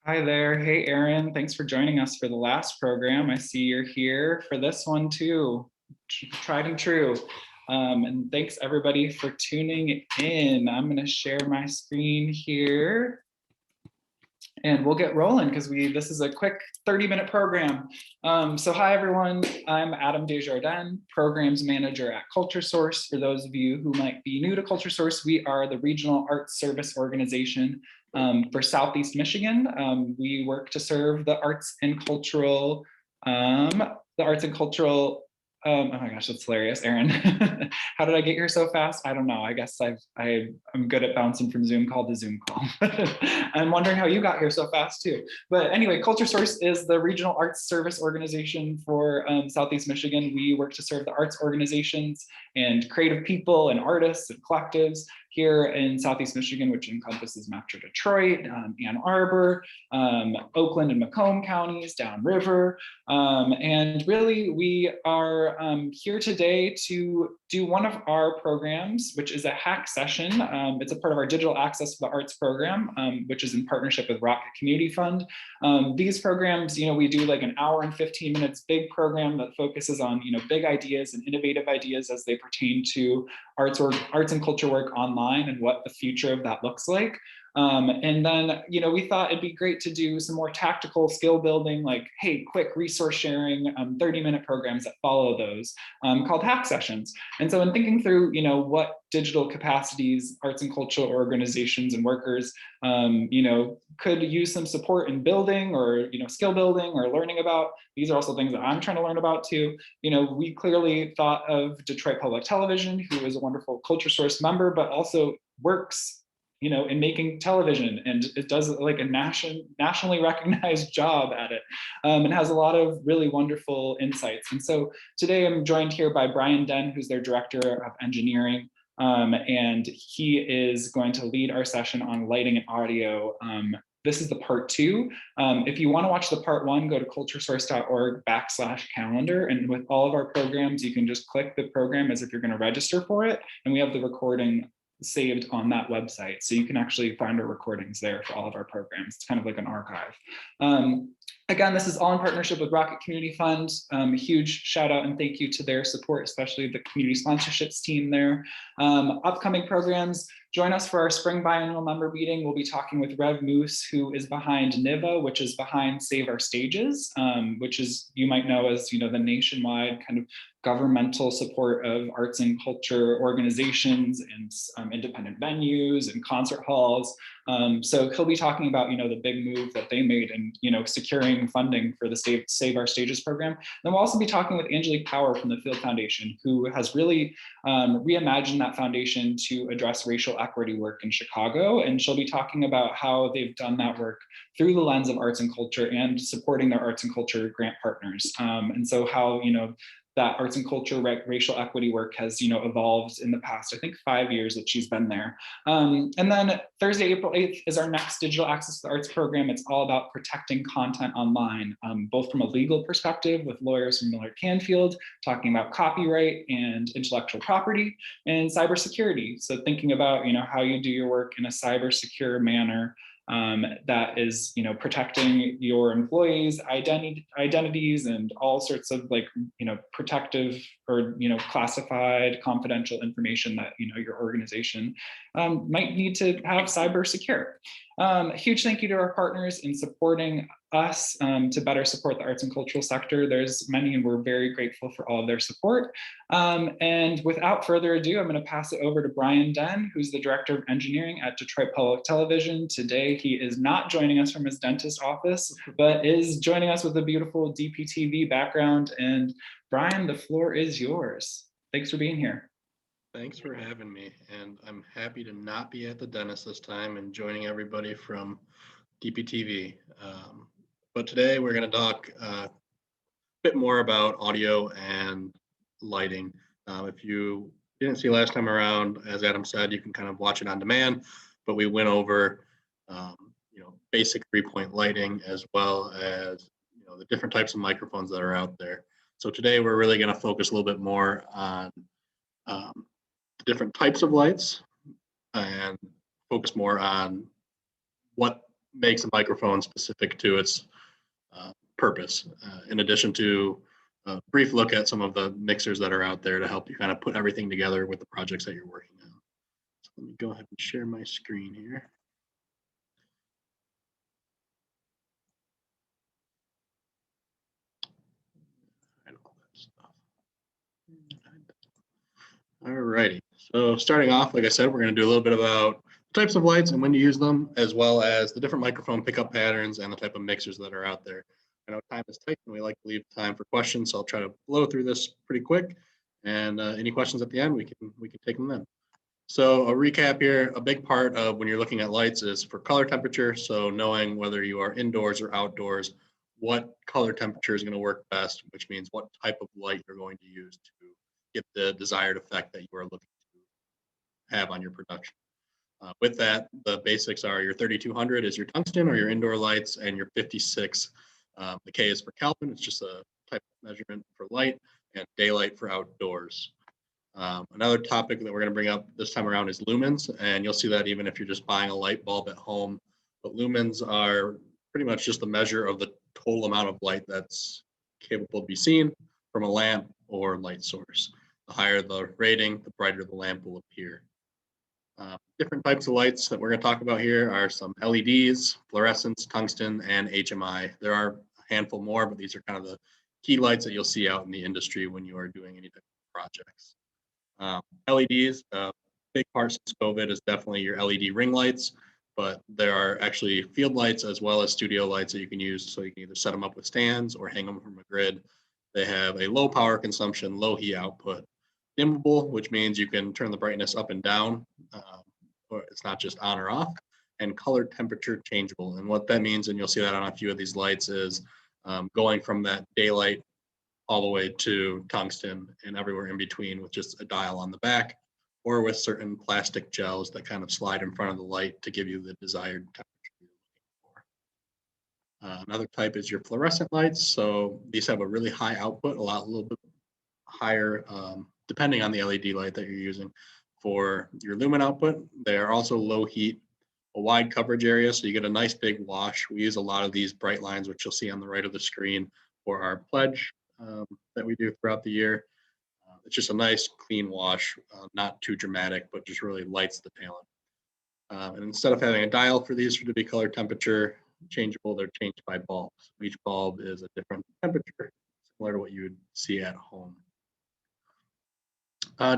Hi there. Hey, Aaron. Thanks for joining us for the last program. I see you're here for this one too. Tried and true. And thanks everybody for tuning in. I'm going to share my screen here and we'll get rolling because this is a quick 30-minute program. So hi everyone, I'm Adam Desjardins, Programs Manager at CultureSource. For those of you who might be new to CultureSource, we are the regional arts service organization for Southeast Michigan. We work to serve the arts and cultural, oh my gosh, that's hilarious, Aaron. How did I get here so fast? I don't know. I guess I'm good at bouncing from Zoom call to Zoom call. I'm wondering how you got here so fast too. But anyway, CultureSource is the regional arts service organization for Southeast Michigan. We work to serve the arts organizations and creative people and artists and collectives here in Southeast Michigan, which encompasses Metro Detroit, Ann Arbor, Oakland and Macomb counties, downriver. And really, we are here today to do one of our programs, which is a hack session. It's a part of our digital access to the arts program, which is in partnership with Rocket Community Fund. These programs, we do like an hour and 15 minutes big program that focuses on, big ideas and innovative ideas as they pertain to arts and culture work online and what the future of that looks like. And then, we thought it'd be great to do some more tactical skill building, like, hey, quick resource sharing, 30-minute programs that follow those called hack sessions. And so in thinking through, what digital capacities arts and cultural organizations and workers, could use some support in building or, skill building or learning about. These are also things that I'm trying to learn about too. We clearly thought of Detroit Public Television, who is a wonderful CultureSource member, but also works in making television, and it does like a nationally recognized job at it, and has a lot of really wonderful insights. And so today I'm joined here by Brian Denn, who's their Director of Engineering, and he is going to lead our session on lighting and audio. This is the part 2. If you want to watch the part 1, go to culturesource.org/calendar. And with all of our programs, you can just click the program as if you're going to register for it. And we have the recording saved on that website. So you can actually find our recordings there for all of our programs. It's kind of like an archive. Again, this is all in partnership with Rocket Community Fund. A huge shout out and thank you to their support, especially the community sponsorships team there. Upcoming programs, join us for our spring biannual member meeting. We'll be talking with Rev Moose, who is behind NIVA, which is behind Save Our Stages, which is, you might know as, the nationwide kind of governmental support of arts and culture organizations and independent venues and concert halls. So he'll be talking about, the big move that they made in, securing funding for the Save Our Stages program. Then we'll also be talking with Angelique Power from the Field Foundation, who has really reimagined that foundation to address racial equity work in Chicago. And she'll be talking about how they've done that work through the lens of arts and culture and supporting their arts and culture grant partners. And so how, that arts and culture racial equity work has evolved in the past, I think 5 years that she's been there. And then Thursday, April 8th is our next digital access to the arts program. It's all about protecting content online, both from a legal perspective with lawyers from Miller Canfield, talking about copyright and intellectual property, and cybersecurity. So thinking about how you do your work in a cyber secure manner that is, protecting your employees' identities and all sorts of protective or, classified confidential information that, your organization might need to have cyber secure. A huge thank you to our partners in supporting us to better support the arts and cultural sector. There's many, and we're very grateful for all of their support. And without further ado, I'm going to pass it over to Brian Denn, who's the Director of Engineering at Detroit Public Television. Today, he is not joining us from his dentist office, but is joining us with a beautiful DPTV background. And Brian, the floor is yours. Thanks for being here. Thanks for having me, and I'm happy to not be at the dentist this time and joining everybody from DPTV. But today we're going to talk a bit more about audio and lighting. If you didn't see last time around, as Adam said, you can kind of watch it on demand, but we went over basic 3-point lighting as well as the different types of microphones that are out there. So today we're really going to focus a little bit more on different types of lights and focus more on what makes a microphone specific to its purpose, in addition to a brief look at some of the mixers that are out there to help you kind of put everything together with the projects that you're working on. So let me go ahead and share my screen here. All righty. So starting off, like I said, we're going to do a little bit about types of lights and when to use them, as well as the different microphone pickup patterns and the type of mixers that are out there. I know time is tight and we like to leave time for questions, so I'll try to blow through this pretty quick. And any questions at the end, we can take them then. So a recap here, a big part of when you're looking at lights is for color temperature. So knowing whether you are indoors or outdoors, what color temperature is going to work best, which means what type of light you're going to use to get the desired effect that you are looking to have on your production. With that, the basics are your 3200 is your tungsten or your indoor lights, and your 56, the K is for Kelvin. It's just a type of measurement for light, and daylight for outdoors. Another topic that we're going to bring up this time around is lumens, and you'll see that even if you're just buying a light bulb at home. But lumens are pretty much just a measure of the total amount of light that's capable to be seen from a lamp or light source. The higher the rating, the brighter the lamp will appear. Different types of lights that we're going to talk about here are some LEDs, fluorescence, tungsten, and HMI. There are a handful more, but these are kind of the key lights that you'll see out in the industry when you are doing any type of projects. LEDs, big part since COVID is definitely your LED ring lights, but there are actually field lights as well as studio lights that you can use. So you can either set them up with stands or hang them from a grid. They have a low power consumption, low heat output. Dimmable, which means you can turn the brightness up and down, or it's not just on or off, and color temperature changeable. And what that means, and you'll see that on a few of these lights, is going from that daylight all the way to tungsten and everywhere in between with just a dial on the back, or with certain plastic gels that kind of slide in front of the light to give you the desired temperature you're looking for. Another type is your fluorescent lights. So these have a really high output, a little bit higher, depending on the LED light that you're using. For your lumen output, they are also low heat, a wide coverage area, so you get a nice big wash. We use a lot of these bright lines, which you'll see on the right of the screen, for our pledge that we do throughout the year. It's just a nice clean wash, not too dramatic, but just really lights the talent. And instead of having a dial for these to be color temperature changeable, they're changed by bulbs. Each bulb is a different temperature, similar to what you would see at home.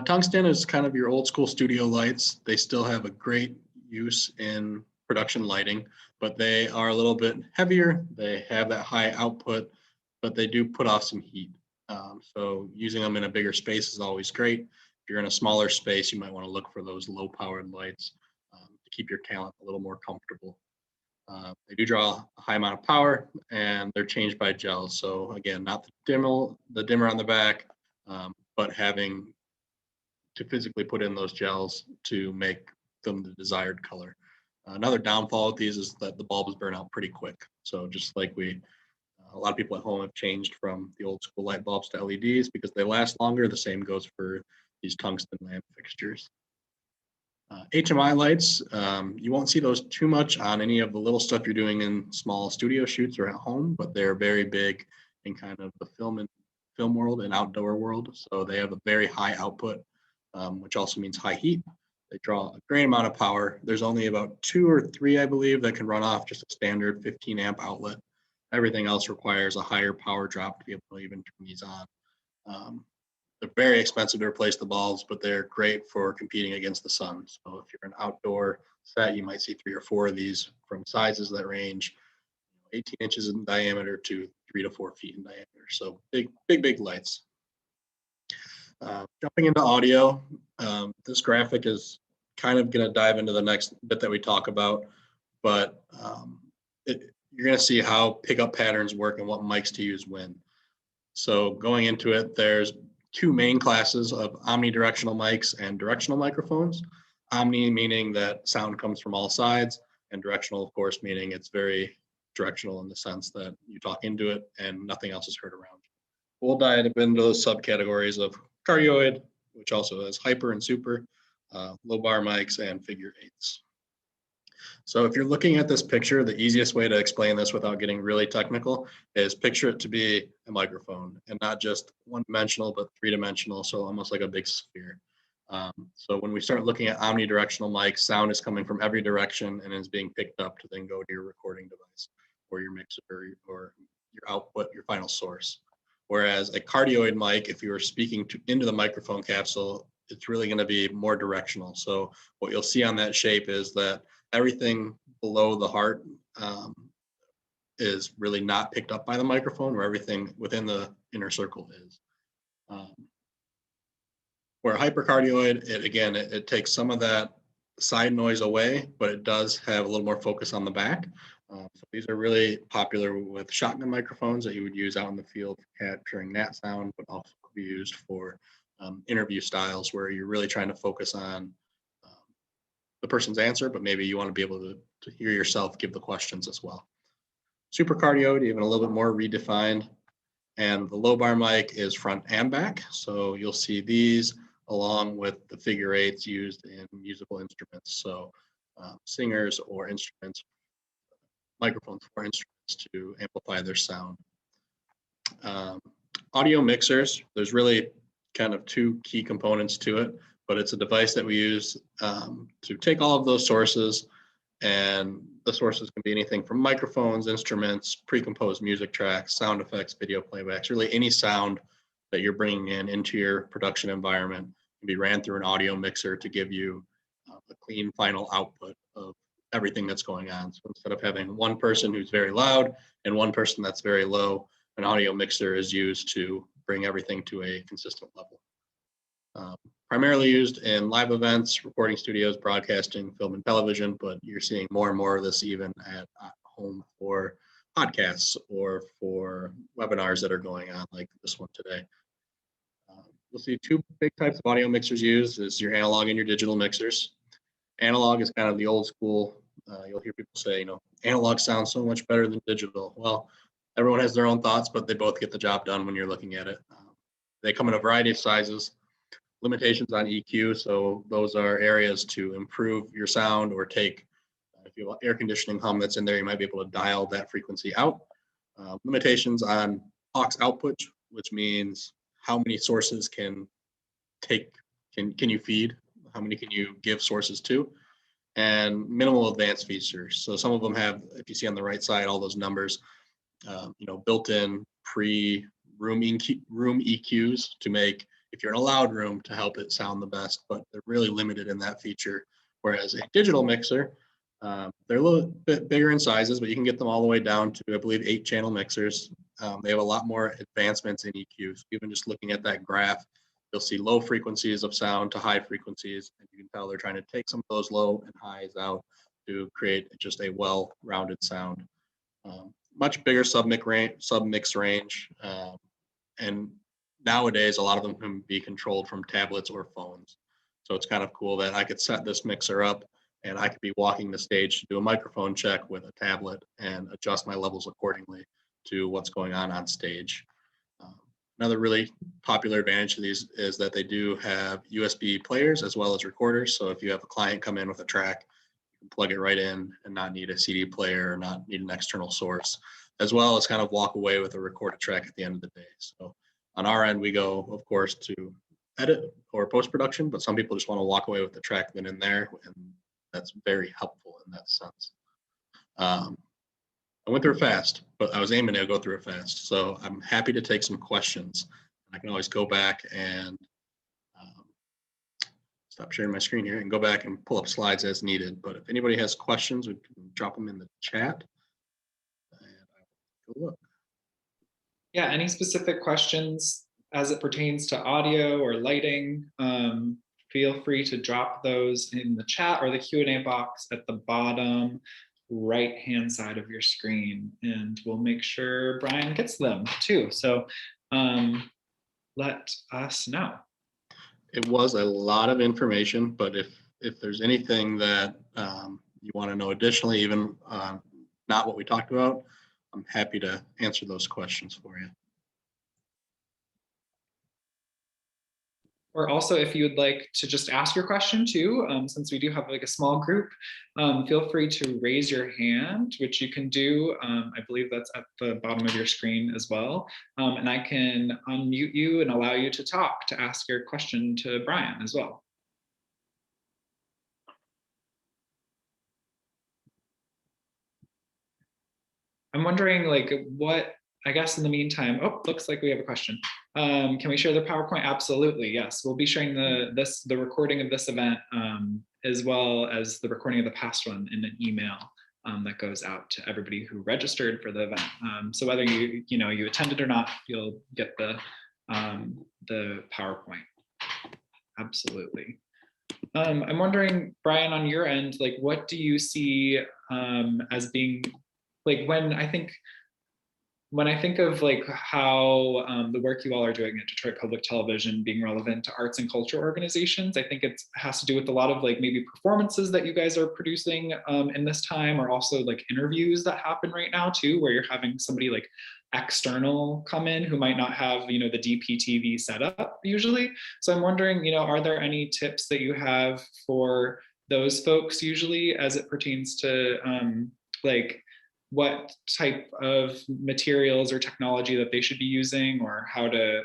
Tungsten is kind of your old school studio lights. They still have a great use in production lighting, but they are a little bit heavier. They have that high output, but they do put off some heat. So using them in a bigger space is always great. If you're in a smaller space, you might want to look for those low powered lights to keep your talent a little more comfortable. They do draw a high amount of power, and they're changed by gels. So again, not the dimmer on the back, but having to physically put in those gels to make them the desired color. Another downfall with these is that the bulbs burn out pretty quick. So just like a lot of people at home have changed from the old school light bulbs to LEDs because they last longer. The same goes for these tungsten lamp fixtures. HMI lights, you won't see those too much on any of the little stuff you're doing in small studio shoots or at home, but they're very big in kind of the film world and outdoor world. So they have a very high output, which also means high heat. They draw a great amount of power. There's only about 2 or 3, I believe, that can run off just a standard 15 amp outlet. Everything else requires a higher power drop to be able to even turn these on. They're very expensive to replace the bulbs, but they're great for competing against the sun. So if you're an outdoor set, you might see 3 or 4 of these from sizes that range 18 inches in diameter to 3 to 4 feet in diameter. So big lights. Jumping into audio, this graphic is kind of going to dive into the next bit that we talk about, but you're going to see how pickup patterns work and what mics to use when. So going into it, there's 2 main classes of omnidirectional mics and directional microphones. Omni meaning that sound comes from all sides, and directional, of course, meaning it's very directional in the sense that you talk into it and nothing else is heard around you. We'll dive into those subcategories of cardioid, which also has hyper and super, low bar mics, and figure 8s. So if you're looking at this picture, the easiest way to explain this without getting really technical is picture it to be a microphone, and not just one dimensional, but three-dimensional, so almost like a big sphere. So when we start looking at omnidirectional mics, sound is coming from every direction and is being picked up to then go to your recording device or your mixer or your output, your final source. Whereas a cardioid mic, if you were speaking into the microphone capsule, it's really going to be more directional. So what you'll see on that shape is that everything below the heart is really not picked up by the microphone, where everything within the inner circle is. Where a hypercardioid, it takes some of that side noise away, but it does have a little more focus on the back. So these are really popular with shotgun microphones that you would use out in the field for capturing that sound, but also could be used for interview styles where you're really trying to focus on the person's answer, but maybe you want to be able to hear yourself give the questions as well. Supercardioid, even a little bit more redefined. And the low bar mic is front and back. So you'll see these along with the figure eights used in musical instruments. So singers or instruments, microphones for instruments to amplify their sound. Audio mixers, there's really kind of two key components to it, but it's a device that we use to take all of those sources, and the sources can be anything from microphones, instruments, pre-composed music tracks, sound effects, video playbacks, really any sound that you're bringing into your production environment can be ran through an audio mixer to give you a clean final output of everything that's going on. So instead of having one person who's very loud and one person that's very low, an audio mixer is used to bring everything to a consistent level. Primarily used in live events, recording studios, broadcasting, film and television, but you're seeing more and more of this even at home for podcasts or for webinars that are going on like this one today. You'll see two big types of audio mixers used is your analog and your digital mixers. Analog is kind of the old school. You'll hear people say, analog sounds so much better than digital. Well, everyone has their own thoughts, but they both get the job done when you're looking at it. They come in a variety of sizes. Limitations on EQ, so those are areas to improve your sound or take, if you have air conditioning hum that's in there, you might be able to dial that frequency out. Limitations on aux output, which means how many sources can you feed, how many can you give sources to, and minimal advanced features. So some of them have, if you see on the right side, all those numbers, built-in pre-room EQs to make, if you're in a loud room, to help it sound the best, but they're really limited in that feature. Whereas a digital mixer, they're a little bit bigger in sizes, but you can get them all the way down to, I believe, 8-channel mixers. They have a lot more advancements in EQs. Even just looking at that graph, you'll see low frequencies of sound to high frequencies, and you can tell they're trying to take some of those low and highs out to create just a well-rounded sound. Much bigger submix range, and nowadays, a lot of them can be controlled from tablets or phones. So it's kind of cool that I could set this mixer up and I could be walking the stage to do a microphone check with a tablet and adjust my levels accordingly to what's going on stage. Another really popular advantage of these is that they do have USB players as well as recorders. So if you have a client come in with a track, you can plug it right in and not need a CD player or not need an external source, as well as kind of walk away with a recorded track at the end of the day. So on our end, we go, of course, to edit or post-production, but some people just want to walk away with the track then and there, and that's very helpful in that sense. I went through it fast, but I was aiming to go through it fast. So I'm happy to take some questions. I can always go back and stop sharing my screen here and go back and pull up slides as needed. But if anybody has questions, we can drop them in the chat. And I will go look. Yeah, any specific questions as it pertains to audio or lighting, feel free to drop those in the chat or the Q&A box at the bottom right-hand side of your screen, and we'll make sure Brian gets them too. So let us know. It was a lot of information, but if there's anything that you want to know additionally, even not what we talked about, I'm happy to answer those questions for you. Or also, if you would like to just ask your question too, since we do have like a small group, feel free to raise your hand, which you can do. I believe that's at the bottom of your screen as well. And I can unmute you and allow you to talk, to ask your question to Brian as well. I'm wondering like what, I guess in the meantime, oh, looks like we have a question. Can we share the PowerPoint? Absolutely, yes. We'll be sharing the recording of this event as well as the recording of the past one in an email that goes out to everybody who registered for the event. So whether you attended or not, you'll get the PowerPoint. Absolutely. I'm wondering, Brian, on your end, like what do you see as being like when I think of like how the work you all are doing at Detroit Public Television being relevant to arts and culture organizations, I think it has to do with a lot of like maybe performances that you guys are producing in this time, or also like interviews that happen right now too, where you're having somebody like external come in who might not have, the DPTV setup usually. So I'm wondering, are there any tips that you have for those folks usually as it pertains to like what type of materials or technology that they should be using, or how to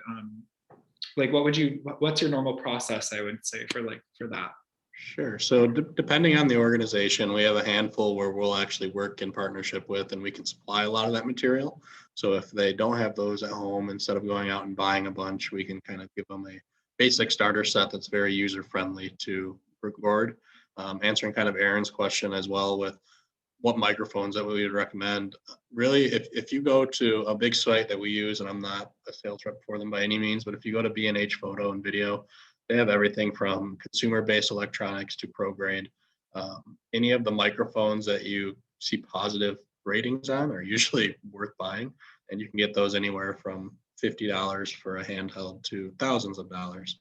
like what's your normal process, I would say, for that? Sure. So depending on the organization, we have a handful where we'll actually work in partnership with, and we can supply a lot of that material. So if they don't have those at home, instead of going out and buying a bunch, we can kind of give them a basic starter set that's very user friendly to record. Answering kind of Aaron's question as well with what microphones that we would recommend. Really, if you go to a big site that we use, and I'm not a sales rep for them by any means, but if you go to B&H Photo and Video, they have everything from consumer-based electronics to pro grade. Any of the microphones that you see positive ratings on are usually worth buying, and you can get those anywhere from $50 for a handheld to thousands of dollars.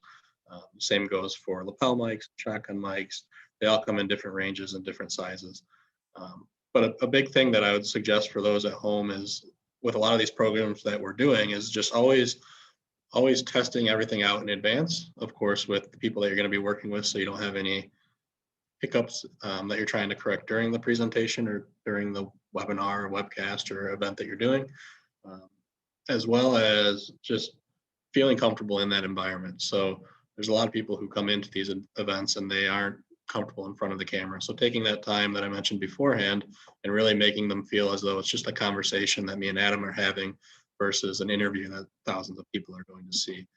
Same goes for lapel mics, shotgun mics. They all come in different ranges and different sizes. But a big thing that I would suggest for those at home is, with a lot of these programs that we're doing, is just always testing everything out in advance, of course, with the people that you're going to be working with, so you don't have any hiccups that you're trying to correct during the presentation or during the webinar or webcast or event that you're doing, as well as just feeling comfortable in that environment. So there's a lot of people who come into these events and they aren't comfortable in front of the camera. So taking that time that I mentioned beforehand and really making them feel as though it's just a conversation that me and Adam are having versus an interview that thousands of people are going to see.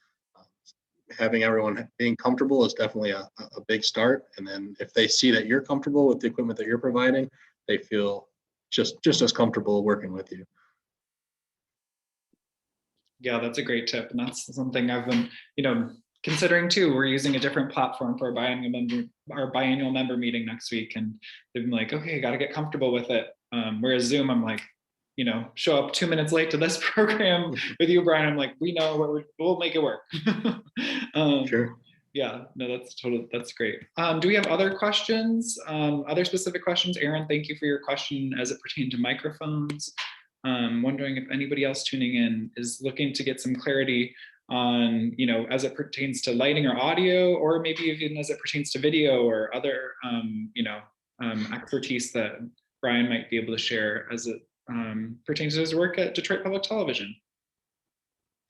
Having everyone being comfortable is definitely a big start. And then if they see that you're comfortable with the equipment that you're providing, they feel just as comfortable working with you. Yeah, that's a great tip. And that's something I've been, considering too. We're using a different platform for our biannual member meeting next week. And they've been like, okay, got to get comfortable with it. Whereas Zoom, I'm like, show up 2 minutes late to this program with you, Brian. I'm like, we know we'll make it work. Sure. Yeah, no, that's great. Do we have other questions? Other specific questions? Aaron, thank you for your question as it pertained to microphones. Wondering if anybody else tuning in is looking to get some clarity on, as it pertains to lighting or audio, or maybe even as it pertains to video or other, expertise that Brian might be able to share as it pertains to his work at Detroit Public Television.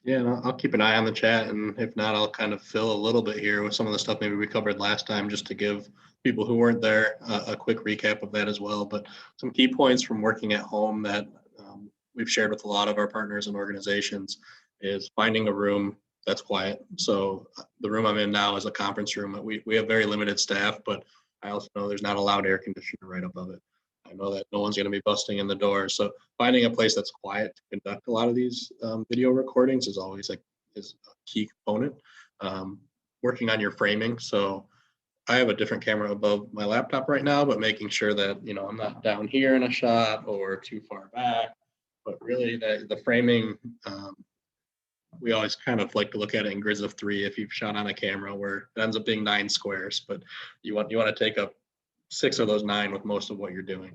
Yeah, and I'll keep an eye on the chat, and if not, I'll kind of fill a little bit here with some of the stuff maybe we covered last time, just to give people who weren't there a quick recap of that as well. But some key points from working at home that we've shared with a lot of our partners and organizations is finding a room that's quiet. So the room I'm in now is a conference room. We have very limited staff, but I also know there's not a loud air conditioner right above it. I know that no one's going to be busting in the door. So finding a place that's quiet to conduct a lot of these video recordings is always is a key component. Working on your framing. So I have a different camera above my laptop right now, but making sure that, I'm not down here in a shot or too far back, but really the framing, we always kind of like to look at it in grids of 3 if you've shot on a camera, where it ends up being 9 squares, but you want to take up 6 of those 9 with most of what you're doing.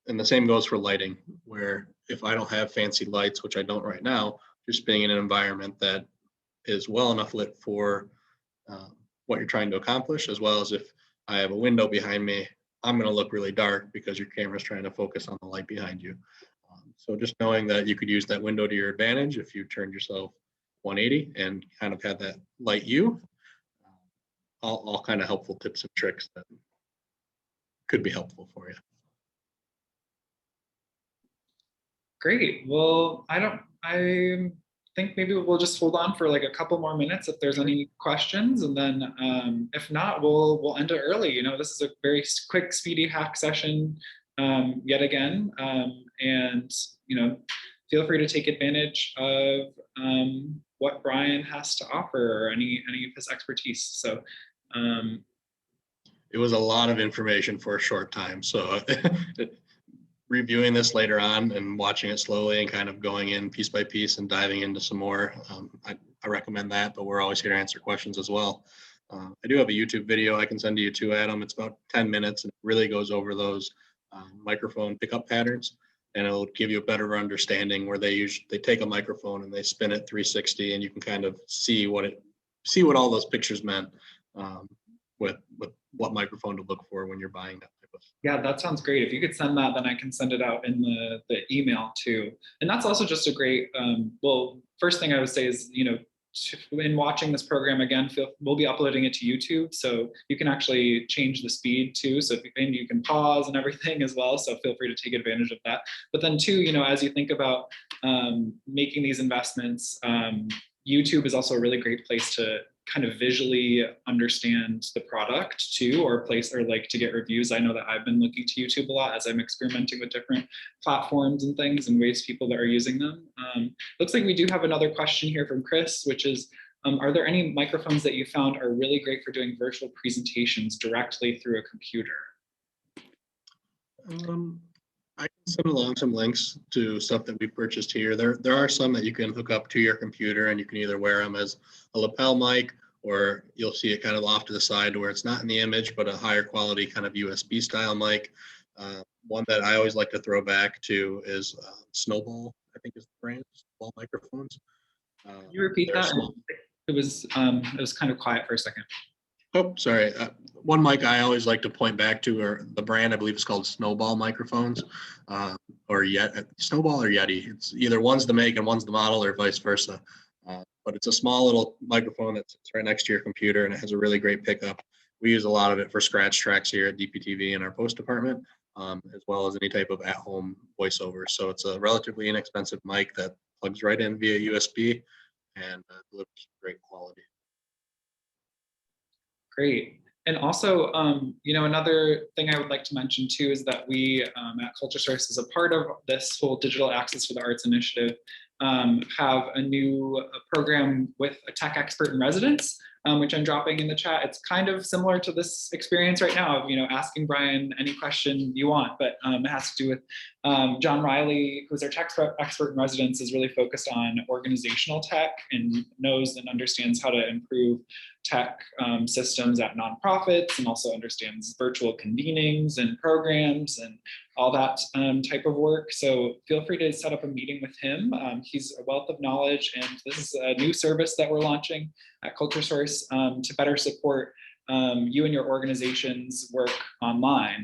And the same goes for lighting, where if I don't have fancy lights, which I don't right now, just being in an environment that is well enough lit for what you're trying to accomplish, as well as if I have a window behind me, I'm going to look really dark because your camera's trying to focus on the light behind you. So just knowing that you could use that window to your advantage if you turned yourself 180 and kind of had that light you, all kind of helpful tips and tricks that could be helpful for you. Great. Well, I think maybe we'll just hold on for like a couple more minutes if there's any questions, and then if not, we'll end it early. You know, this is a very quick, speedy hack session yet again, and you know, feel free to take advantage of what Brian has to offer or any of his expertise. So. It was a lot of information for a short time, so reviewing this later on and watching it slowly and kind of going in piece by piece and diving into some more, I recommend that, but we're always here to answer questions as well. I do have a YouTube video I can send to you too, Adam. It's about 10 minutes and it really goes over those microphone pickup patterns, and it'll give you a better understanding where they take a microphone and they spin it 360, and you can kind of see what all those pictures meant with what microphone to look for when you're buying that type of. Yeah, that sounds great. If you could send that, then I can send it out in the email too. And that's also just a great, well, first thing I would say is, you know, in watching this program again, we'll be uploading it to YouTube. So you can actually change the speed too. So and you can pause and everything as well. So feel free to take advantage of that. But then too, you know, as you think about making these investments, YouTube is also a really great place to kind of visually understand the product too, or like to get reviews. I know that I've been looking to YouTube a lot as I'm experimenting with different platforms and things and ways people that are using them. Looks like we do have another question here from Chris, which is, are there any microphones that you found are really great for doing virtual presentations directly through a computer? I can send along some links to stuff that we purchased here. There are some that you can hook up to your computer, and you can either wear them as a lapel mic, or you'll see it kind of off to the side where it's not in the image, but a higher quality kind of USB style mic. One that I always like to throw back to is Snowball, I think is the brand, Snowball microphones. Can you repeat that? It was kind of quiet for a second. Oh, sorry. One mic I always like to point back to, or the brand, I believe is called Snowball microphones, or Snowball or Yeti. It's either one's the make and one's the model, or vice versa. But it's a small little microphone that sits right next to your computer, and it has a really great pickup. We use a lot of it for scratch tracks here at DPTV in our post department, as well as any type of at-home voiceover. So it's a relatively inexpensive mic that plugs right in via USB and delivers great quality. Great. And also, you know, another thing I would like to mention too is that we at CultureSource, as a part of this whole Digital Access for the Arts initiative, have a new program with a tech expert in residence, which I'm dropping in the chat. It's kind of similar to this experience right now of, you know, asking Brian any question you want, but it has to do with John Riley, who's our tech expert in residence, is really focused on organizational tech and knows and understands how to improve tech systems at nonprofits, and also understands virtual convenings and programs and all that type of work. So feel free to set up a meeting with him. He's a wealth of knowledge, and this is a new service that we're launching at CultureSource to better support you and your organization's work online.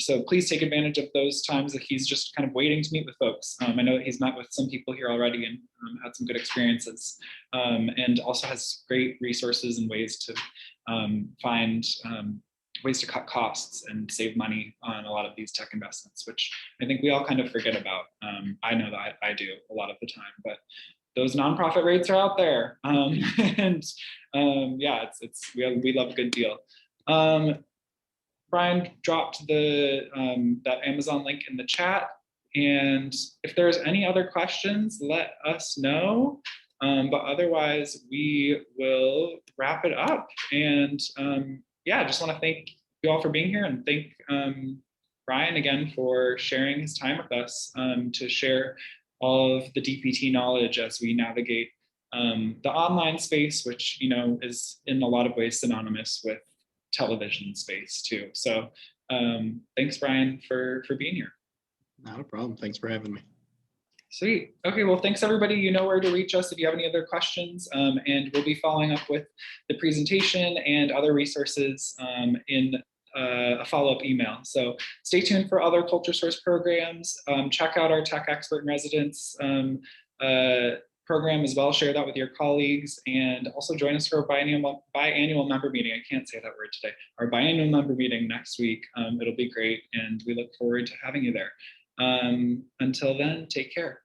So please take advantage of those times that he's just kind of waiting to meet with folks. I know that he's met with some people here already and had some good experiences, and also has great resources and ways to find ways to cut costs and save money on a lot of these tech investments, which I think we all kind of forget about. I know that I do a lot of the time, but those nonprofit rates are out there. And yeah, we love a good deal. Brian dropped that Amazon link in the chat. And if there's any other questions, let us know. But otherwise, we will wrap it up. And yeah, I just want to thank you all for being here, and thank Brian again for sharing his time with us to share all of the DPT knowledge as we navigate the online space, which, you know, is in a lot of ways synonymous with television space too. So thanks, Brian, for being here. Not a problem. Thanks for having me. Sweet. Okay, well, thanks everybody. You know where to reach us if you have any other questions, and we'll be following up with the presentation and other resources in a follow-up email. So stay tuned for other CultureSource programs. Check out our Tech Expert in Residence program as well. Share that with your colleagues, and also join us for a biannual member meeting. I can't say that word today. Our biannual member meeting next week. It'll be great, and we look forward to having you there. Until then, take care.